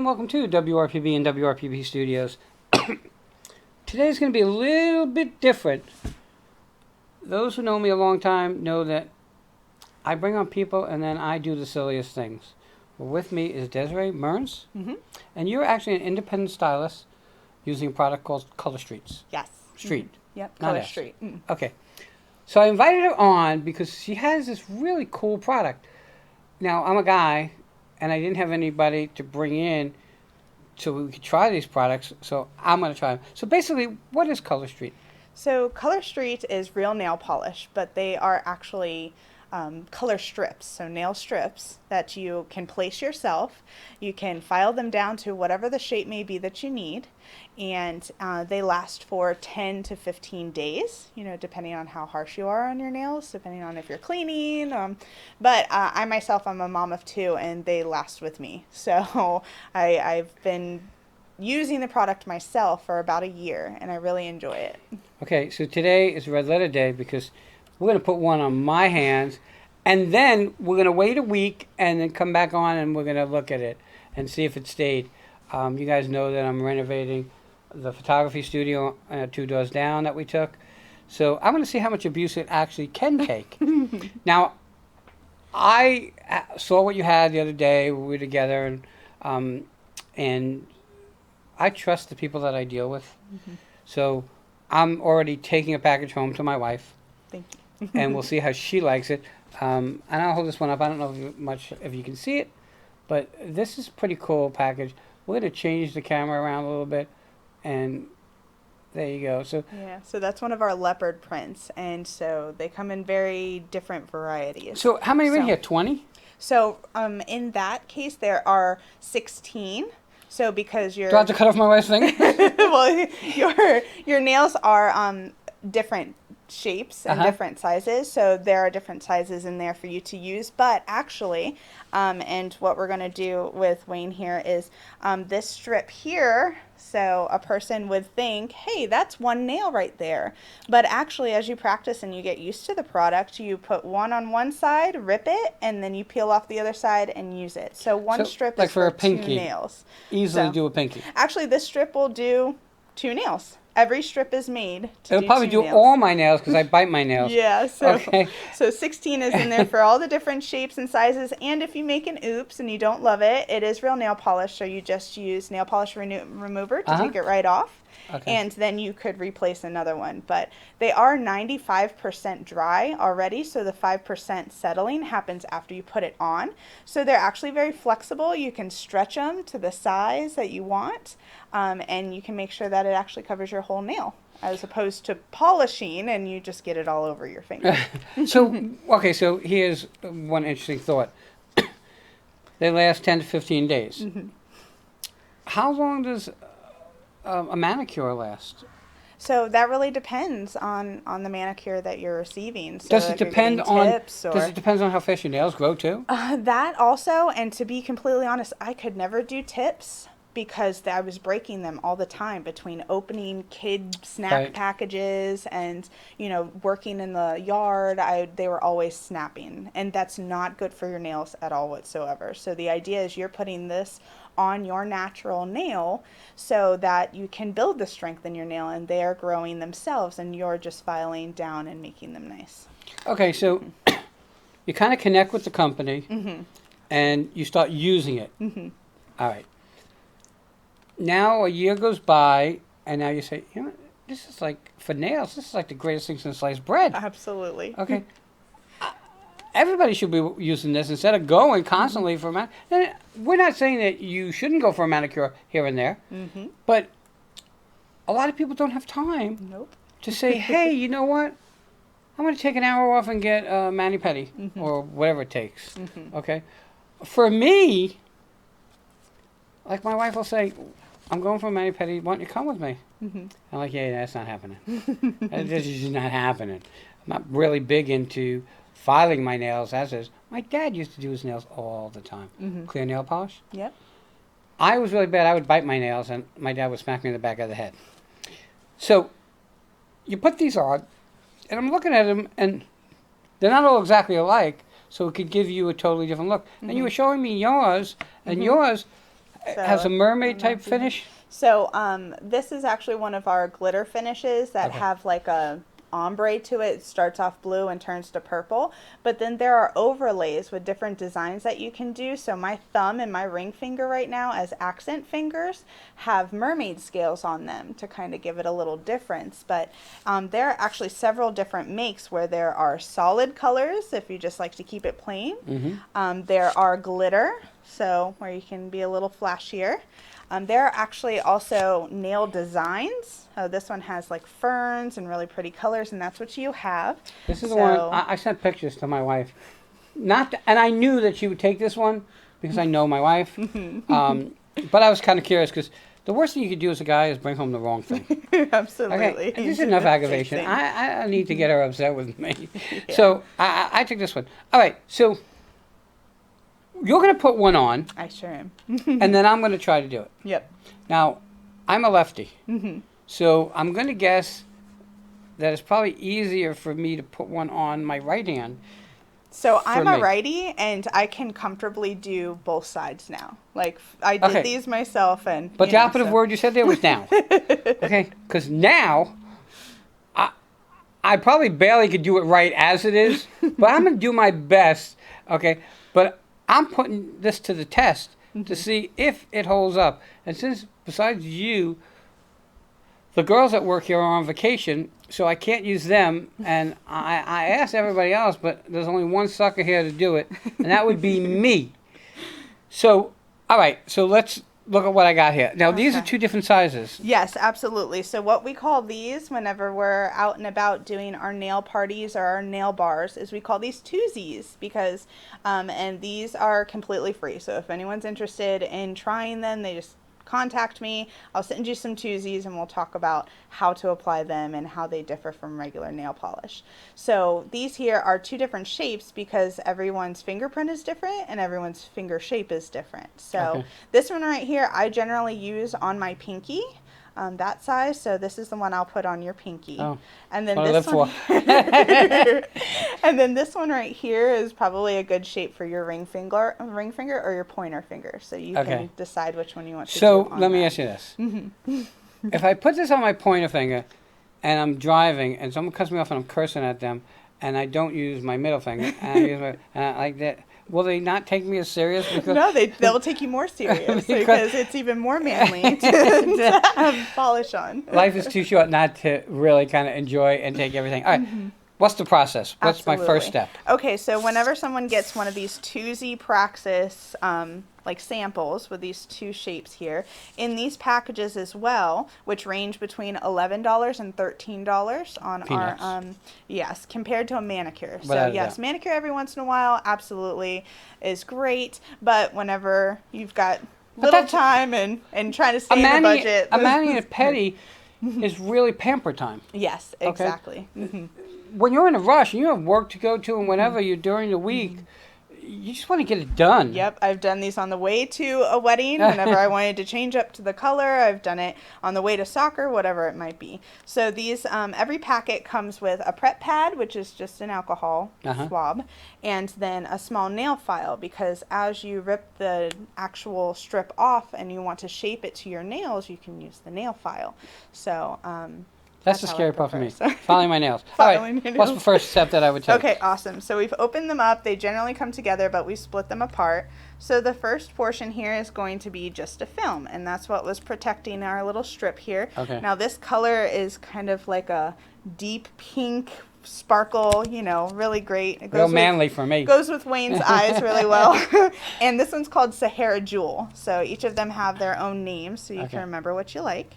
and welcome to WRPB and WRPB Studios. Today's going to be a little bit different. Those who know me a long time know that I bring on people and then I do the silliest things. Well, with me is Desirae Mearns, and you're actually an independent stylist using a product called Color Streets. Yes. Street. Yep, Not Color S. Street. Okay. So I invited her on because she has this really cool product. Now, I'm a guy, and I didn't have anybody to bring in so we could try these products, so I'm going to try them. So basically, what is Color Street? So Color Street is real nail polish, but they are actually color strips, so nail strips that you can place yourself. You can file them down to whatever the shape may be that you need, and they last for 10 to 15 days, depending on how harsh you are on your nails, depending on if you're cleaning. But I myself, I'm a mom of two, and they last with me. So I've been using the product myself for about a year, and I really enjoy it. Okay, so today is Red Letter Day because we're going to put one on my hands, and then we're going to wait a week and then come back on and we're going to look at it and see if it stayed. You guys know that I'm renovating the photography studio 2 doors down that we took. So I'm going to see how much abuse it actually can take. Now, I saw what you had the other day. We were together, and I trust the people that I deal with. So I'm already taking a package home to my wife. Thank you. And we'll see how she likes it. And I'll hold this one up. I don't know if you can see it, but this is a pretty cool package. We're going to change the camera around a little bit, and there you go. So yeah, so that's one of our leopard prints, and so they come in very different varieties. So how many are in here? 20? So in that case, there are 16. So because you're... Do I have to cut off my wife's finger? Well, your nails are different shapes and different sizes, so there are different sizes in there for you to use. But actually, and what we're going to do with Wayne here is this strip here. So a person would think, hey, that's one nail right there. But actually, as you practice and you get used to the product, you put one on one side, rip it, and then you peel off the other side and use it. So one strip like is for a pinky, 2 nails. Easily do a pinky. Actually, this strip will do 2 nails. Every strip is made to It'll probably do nails. all my nails because I bite my nails. Yeah, so okay. So 16 is in there for all the different shapes and sizes. And if you make an oops and you don't love it, it is real nail polish. So you just use nail polish remover to take it right off. Okay. And then you could replace another one. But they are 95% dry already, so the 5% settling happens after you put it on. So they're actually very flexible. You can stretch them to the size that you want, and you can make sure that it actually covers your whole nail, as opposed to polishing and you just get it all over your finger. So here's one interesting thought. They last 10 to 15 days. How long does a manicure last? So that really depends on the manicure that you're receiving. So does it depend on how fast your nails grow too? That also, and to be completely honest, I could never do tips because I was breaking them all the time between opening kid snack packages and working in the yard. They were always snapping, and that's not good for your nails at all whatsoever. So the idea is you're putting this on your natural nail so that you can build the strength in your nail, and they are growing themselves and you're just filing down and making them nice. Okay, so you kind of connect with the company and you start using it. All right. Now a year goes by and now you say, this is like, for nails, this is like the greatest thing since sliced bread. Absolutely. Okay. Everybody should be using this instead of going constantly for a manicure. We're not saying that you shouldn't go for a manicure here and there, but a lot of people don't have time to say, hey, you know what? I'm going to take an hour off and get a mani-pedi or whatever it takes. Okay? For me, like my wife will say, I'm going for a mani-pedi. Why don't you come with me? I'm like, yeah, that's not happening. This is just not happening. I'm not really big into filing my nails as is. My dad used to do his nails all the time. Clear nail polish. Yep. I was really bad. I would bite my nails, and my dad would smack me in the back of the head. So you put these on, and I'm looking at them, and they're not all exactly alike, so it could give you a totally different look. And you were showing me yours, and yours So has a mermaid I don't know type if you have- finish. So this is actually one of our glitter finishes that Okay. have like a ombre to it. It starts off blue and turns to purple, but then there are overlays with different designs that you can do. So my thumb and my ring finger right now as accent fingers have mermaid scales on them to kind of give it a little difference. But there are actually several different makes where there are solid colors if you just like to keep it plain. There are glitter, so where you can be a little flashier. There are actually also nail designs. This one has like ferns and really pretty colors, and that's what you have. This is the one I sent pictures to my wife. And I knew that she would take this one because I know my wife. But I was kind of curious because the worst thing you could do as a guy is bring home the wrong thing. Absolutely. Okay, this is enough aggravation. I need to get her upset with me. So I took this one. All right, so you're going to put one on, I sure am. and then I'm going to try to do it. Yep. Now, I'm a lefty, so I'm going to guess that it's probably easier for me to put one on my right hand. So I'm a me. righty, and I can comfortably do both sides now. Like I did Okay. these myself, and But the operative word you said there was now. Okay? Because now, I probably barely could do it right as it is, but I'm going to do my best. Okay? But I'm putting this to the test to see if it holds up. And since, besides you, the girls at work here are on vacation, so I can't use them. And I asked everybody else, but there's only one sucker here to do it, and that would be me. So, all right, so let's look at what I got here. Now, these are Okay. two different sizes. Yes, absolutely. So what we call these whenever we're out and about doing our nail parties or our nail bars is we call these twosies because, and these are completely free. So if anyone's interested in trying them, they just contact me. I'll send you some twosies and we'll talk about how to apply them and how they differ from regular nail polish. So these here are two different shapes because everyone's fingerprint is different and everyone's finger shape is different. So Okay. this one right here, I generally use on my pinky. That size, so this is the one I'll put on your pinky. Oh, and then what I this live one, for. and then this one right here is probably a good shape for your ring finger or your pointer finger. So you Okay. can decide which one you want to do. So on let me that. ask you this. If I put this on my pointer finger and I'm driving and someone cuts me off and I'm cursing at them and I don't use my middle finger and I use like that, will they not take me as serious? Because No, they'll take you more serious Because- because it's even more manly to have polish on. life is too short not to really kind of enjoy and take everything. All right, what's the process? What's my first step? Okay, so whenever someone gets one of these Twosie Praxis like samples with these two shapes here, in these packages as well, which range between $11 and $13 on Peanuts. our yes, compared to a manicure. Without So a yes, doubt. manicure every once in a while absolutely is great, but whenever you've got little that's- time and trying to A stay in the mani, budget. a mani and a pedi is really pamper time. Yes, exactly. Mhm. When you're in a rush and you have work to go to and whenever you're during the week, you just want to get it done. Yep, I've done these on the way to a wedding whenever I wanted to change up to the color. I've done it on the way to soccer, whatever it might be. So these, every packet comes with a prep pad, which is just an alcohol swab, and then a small nail file because as you rip the actual strip off and you want to shape it to your nails, you can use the nail file. So That's the how I scary part for me. prefer, so. Filing my nails. All right. Filing your What's the nails. first step that I would take? Okay, awesome. So we've opened them up. They generally come together, but we split them apart. So the first portion here is going to be just a film, and that's what was protecting our little strip here. Okay. Now this color is kind of like a deep pink sparkle, really great. It Real goes manly for me. Goes with Wayne's eyes really well. And this one's called Sahara Jewel. So each of them have their own names, so you Okay. can remember what you like.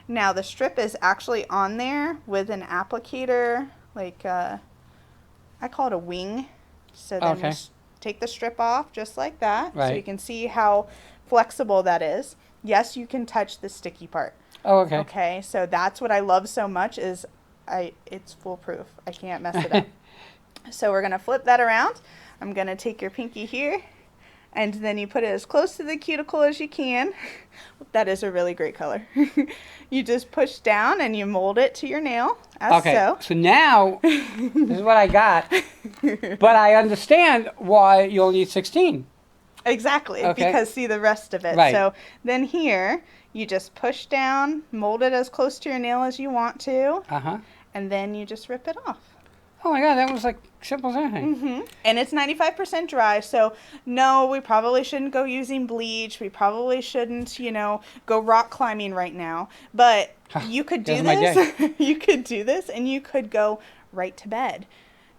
Now the strip is actually on there with an applicator, like I call it a wing. So then Okay. we take the strip off just like that, so you Right. can see how flexible that is. Yes, you can touch the sticky part. Oh, okay. Okay, so that's what I love so much is it's foolproof. I can't mess it up. So we're gonna flip that around. I'm gonna take your pinky here, and then you put it as close to the cuticle as you can. That is a really great color. You just push down and you mold it to your nail, as Okay. so. So now, this is what I got, but I understand why you'll need 16. Exactly, Okay. because see the rest of it. Right. So then here, you just push down, mold it as close to your nail as you want to, Uh-huh. and then you just rip it off. Oh my God, that was like simple as anything. And it's 95% dry, so no, we probably shouldn't go using bleach. We probably shouldn't, go rock climbing right now. But you could do Those are my this. You could do this, and you could go right to bed.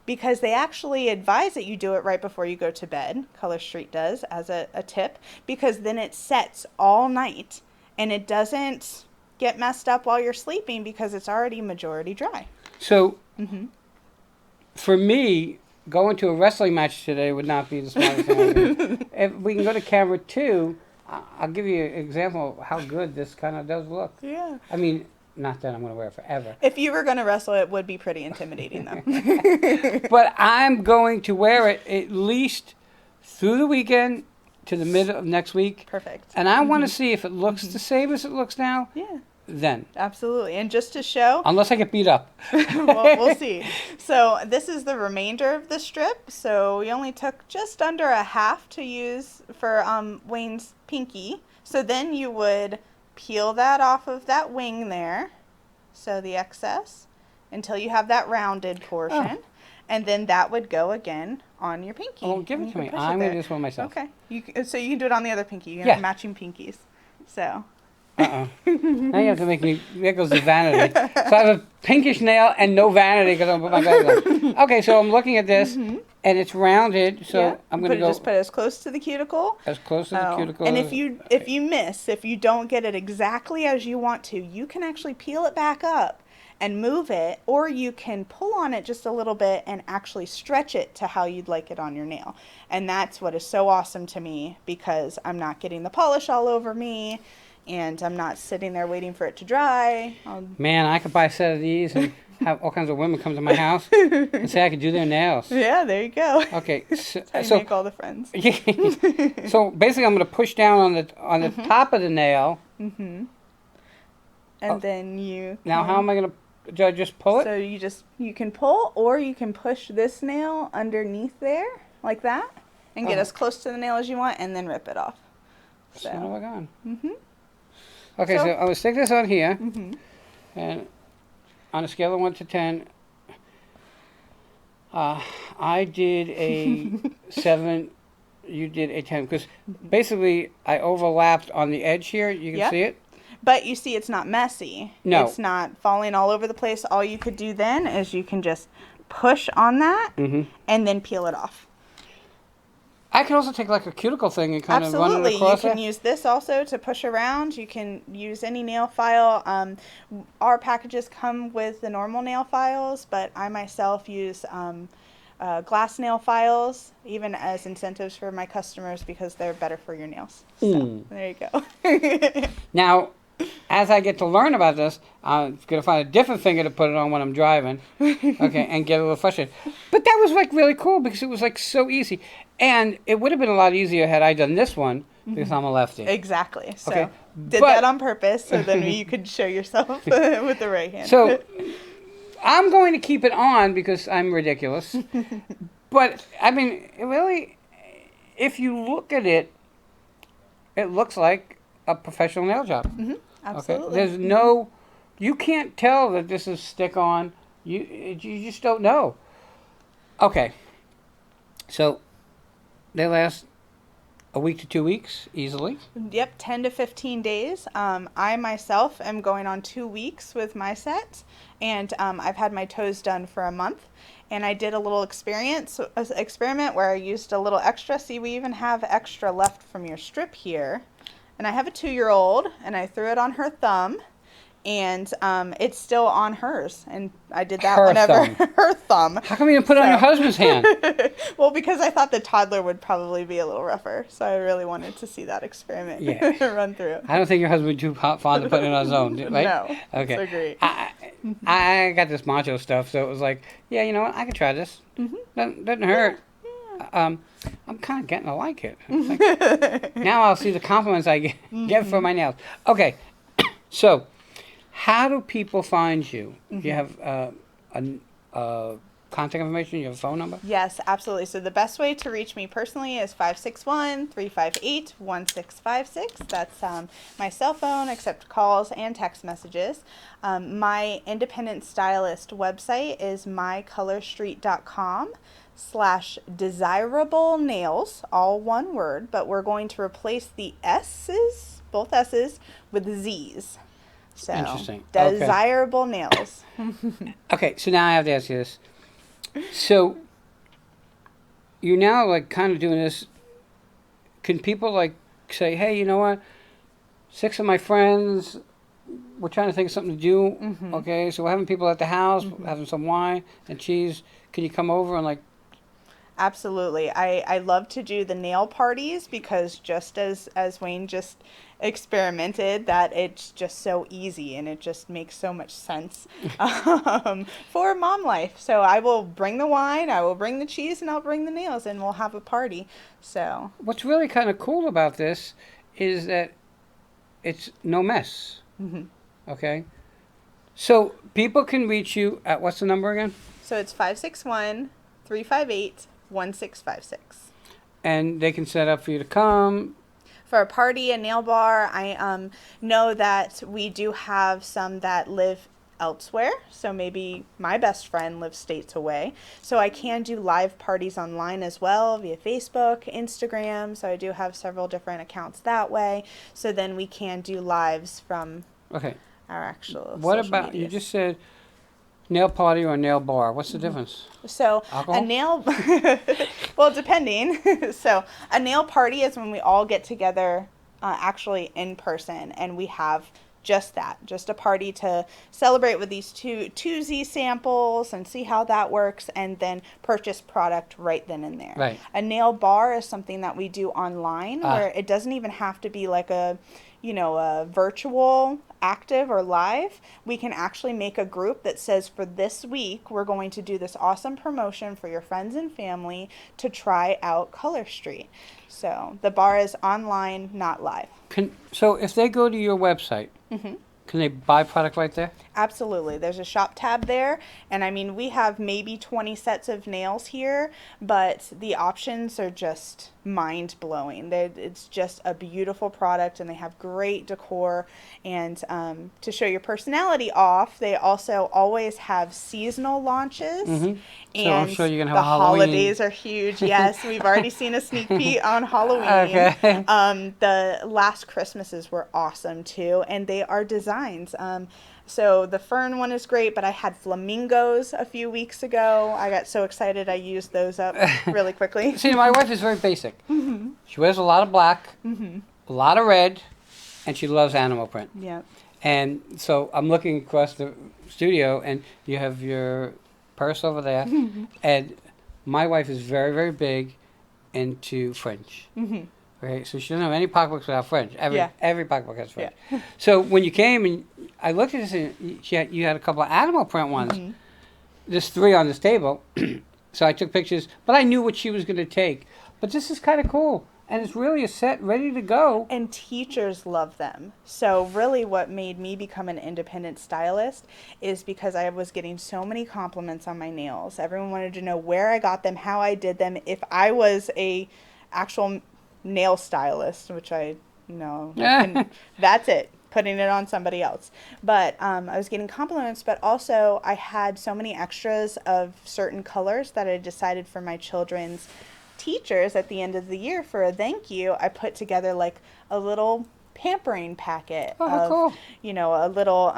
Because they actually advise that you do it right before you go to bed. Color Street does as a tip. Because then it sets all night, and it doesn't get messed up while you're sleeping because it's already majority dry. So, for me, going to a wrestling match today would not be the smartest thing I do. If we can go to camera 2, I'll give you an example of how good this kind of does look. Yeah. I mean, not that I'm going to wear it forever. If you were going to wrestle, it would be pretty intimidating, though. But I'm going to wear it at least through the weekend to the middle of next week. Perfect. And I want to see if it looks the same as it looks now. Yeah. Then. Absolutely. And just to show, Unless I get beat up. we'll see. So this is the remainder of the strip. So we only took just under a half to use for Wayne's pinky. So then you would peel that off of that wing there. So the excess until you have that rounded portion. And then that would go again on your pinky. Oh, give it to me. I'm going to do this one myself. Okay. So you can do it on the other pinky. You can Yeah. have matching pinkies. So. Now you have to make me, there goes the vanity. So I have a pinkish nail and no vanity because I'm going to put my glasses on. Okay, so I'm looking at this and it's rounded, so I'm going to go just put it as close to the cuticle. as close to the cuticle. And as- if you don't get it exactly as you want to, you can actually peel it back up and move it, or you can pull on it just a little bit and actually stretch it to how you'd like it on your nail. And that's what is so awesome to me, because I'm not getting the polish all over me. And I'm not sitting there waiting for it to dry. Man, I could buy a set of these and have all kinds of women come to my house and say I could do their nails. Yeah, there you go. Okay, That's how you make all the friends. so basically I'm going to push down on the top of the nail. And then you. Now how am I going to, do I just pull it? So you can pull, or you can push this nail underneath there, like that, and get as close to the nail as you want, and then rip it off. So what have I gone? Mm-hmm. Okay, so I'm going to stick this on here, Mm-hmm. and on a scale of 1 to 10, I did a 7, you did a 10, because basically I overlapped on the edge here. You can Yep. see it? But you see, it's not messy. No. It's not falling all over the place. All you could do then is you can just push on that and then peel it off. I could also take like a cuticle thing and kind of run Absolutely. it You across can it. use this also to push around. You can use any nail file. Our packages come with the normal nail files, but I myself use glass nail files, even as incentives for my customers, because they're better for your nails. So there you go. Now, as I get to learn about this, I'm going to find a different finger to put it on when I'm driving, okay, and get a little frustrated. But that was like really cool because it was like so easy. And it would have been a lot easier had I done this one because I'm a lefty. Exactly. So Okay, did but- that on purpose, so then you could show yourself with the right hand. So I'm going to keep it on because I'm ridiculous. But, I mean, it really, if you look at it, it looks like a professional nail job. Absolutely. Okay? There's no, you can't tell that this is stick-on. You just don't know. Okay. So, they last a week to 2 weeks, easily. Yep, 10 to 15 days. I myself am going on 2 weeks with my set, and I've had my toes done for a month. And I did a little experiment where I used a little extra. See, we even have extra left from your strip here. And I have a 2-year-old, and I threw it on her thumb, and it's still on hers. And I did that Her whenever thumb. her thumb. How come you didn't put it on your husband's hand? Well, because I thought the toddler would probably be a little rougher, so I really wanted to see that experiment run through. I don't think your husband would be too fond of putting it on his own, right? No. Okay. So great. I got this macho stuff, so it was like, yeah, you know what? I could try this. Doesn't hurt. I'm kind of getting to like it. It's like, now I'll see the compliments I get for my nails. Okay, so how do people find you? Do you have contact information, your phone number? Yes, absolutely. So the best way to reach me personally is 561-358-1656. That's my cell phone, accept calls and text messages. My independent stylist website is mycolorstreet.com/desirable nails, all one word, but we're going to replace the S's, both S's, with Z's. So, Interesting. Desirable nails. Okay, so now I have to ask you this. So, you're now like kind of doing this. Can people like say, hey, you know what? 6 of my friends, we're trying to think of something to do. Okay, so we're having people at the house, having some wine and cheese. Can you come over and like? Absolutely. I love to do the nail parties because just as Wayne just experimented, that it's just so easy and it just makes so much sense for mom life. So I will bring the wine, I will bring the cheese, and I'll bring the nails, and we'll have a party. So What's really kind of cool about this is that it's no mess. Okay, so people can reach you at what's the number again? So it's 561-358-1656. And they can set up for you to come. For a party, a nail bar. I know that we do have some that live elsewhere. So maybe my best friend lives states away. So I can do live parties online as well via Facebook, Instagram. So I do have several different accounts that way. So then we can do lives from Okay. our actual What social about, medias. you just said nail party or nail bar. What's the difference? So Alcohol? a nail, well, depending. So a nail party is when we all get together actually in person, and we have just that, just a party to celebrate with these two Z samples and see how that works, and then purchase product right then and there. Right. A nail bar is something that we do online where it doesn't even have to be like a virtual active or live. We can actually make a group that says, for this week, we're going to do this awesome promotion for your friends and family to try out Color Street. So the bar is online, not live. So if they go to your website, can they buy product right there? Absolutely. There's a shop tab there. And I mean, we have maybe 20 sets of nails here, but the options are just mind blowing. It's just a beautiful product, and they have great decor. And to show your personality off, they also always have seasonal launches. And So I'm sure you're gonna have the a Halloween. holidays are huge. Yes, we've already seen a sneak peek on Halloween. Okay. The last Christmases were awesome too, and they are designs. So the fern one is great, but I had flamingos a few weeks ago. I got so excited I used those up really quickly. See, my wife is very basic. She wears a lot of black, a lot of red, and she loves animal print. Yeah. And so I'm looking across the studio, and you have your purse over there. And my wife is very, very big into French. Okay, so she doesn't have any pocketbooks without French. Every pocketbook has French. So when you came, and I looked at this, and you had a couple of animal print ones. There's 3 on this table. So I took pictures, but I knew what she was going to take. But this is kind of cool. And it's really a set ready to go. And teachers love them. So really what made me become an independent stylist is because I was getting so many compliments on my nails. Everyone wanted to know where I got them, how I did them, if I was a actual nail stylist, which that's it, putting it on somebody else. But I was getting compliments, but also I had so many extras of certain colors that I decided for my children's teachers at the end of the year, for a thank you, I put together like a little pampering packet of cool. A little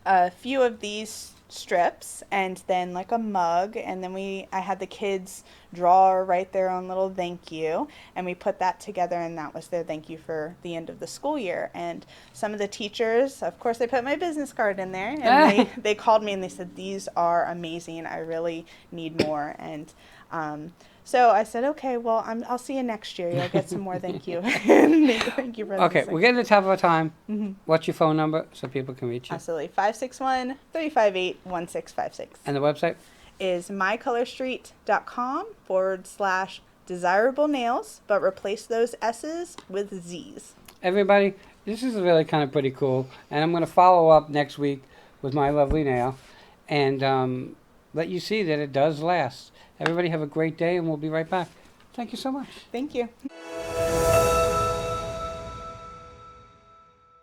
a few of these strips, and then like a mug, and then I had the kids draw or write their own little thank you, and we put that together, and that was their thank you for the end of the school year. And some of the teachers, of course, they put my business card in there, and they called me and they said, these are amazing, I really need more. And so I said, okay, well, I'll see you next year. You'll get some more thank you. Thank you for Okay, we're getting to the top of our time. Mm-hmm. What's your phone number so people can reach you? Absolutely. 561-358-1656. And the website? Is mycolorstreet.com/desirable nails, but replace those S's with Z's. Everybody, this is really kind of pretty cool. And I'm going to follow up next week with my lovely nail. And let you see that it does last. Everybody have a great day, and we'll be right back. Thank you so much. Thank you.